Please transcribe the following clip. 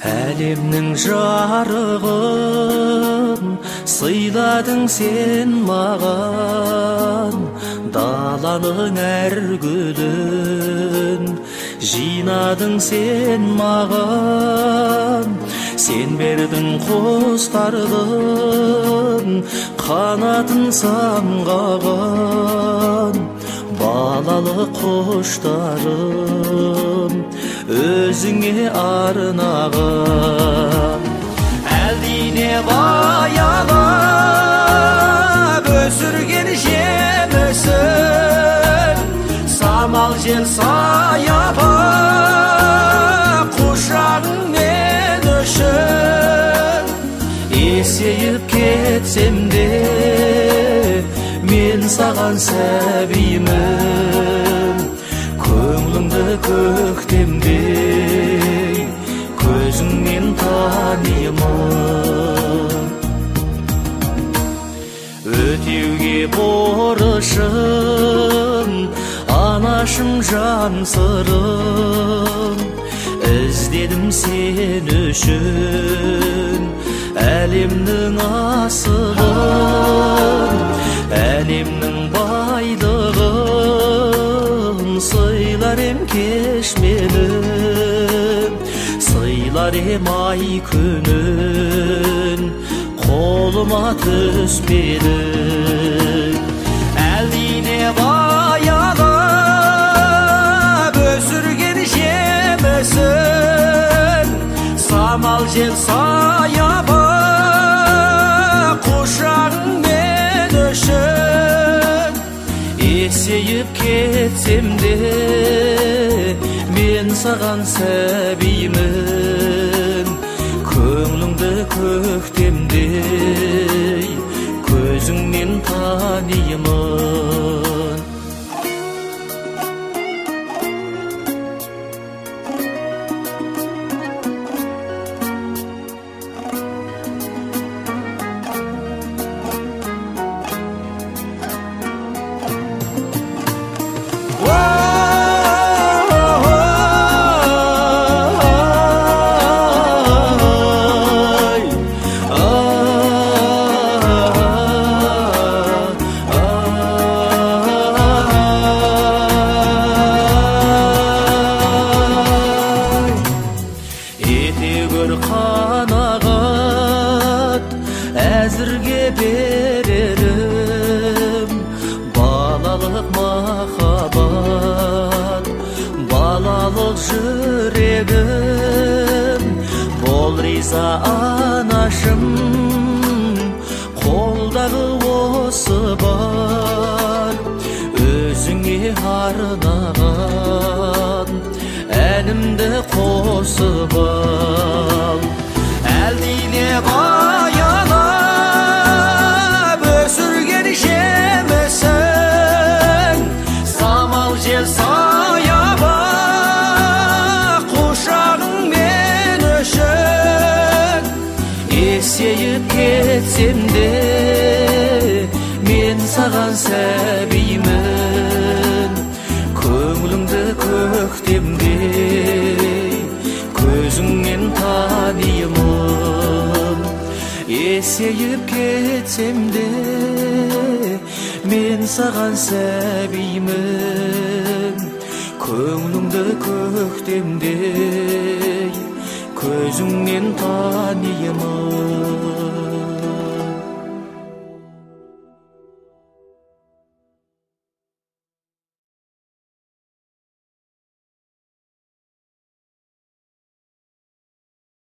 Әлемнің жарығын сыйладың сен маған, даланың әр гүлін жинадың сен маған. Сен бердің құстардың қанатын самғаған, балалық құштарым өзіңе арнаған. Әлдине баялап өсірген жемісін, самал жел саяба құшағың мен үшін. Есейіп кетсем де мен саған сәбимін, көңліңді көктемдей көзіңнен танимын. Өтеуге борышым, анашым жан сырым, іздедім сен үшін әлемнің асылын. Әлемнің байлығын сыйлар ем кеш менің, сыйлар ем ай күнін қолыма түспеді. Әлдине баялап өсірген жемісін, самал жел саяба құшағың мен үшін. Есейіп кетсем де мен саған сәбимін, көңліңді көктемдей көзіңнен танимын. Қанағат әзірге берерім, балалық махаббат, балалық жүрегім. Бол риза анашым, қолдағы осы бар, өзіңе арнаған әнімді қосып ал. Әлдине баялап өсірген жемісін, самал жел саяба құшағың мен үшін. Есейіп кетсем де мен саған сәбимін, көңліңді көктемдей көзіңнен танимын. Есейіп кетсем де мен саған сәбимін, көңліңді көктемдей көзіңнен танимын.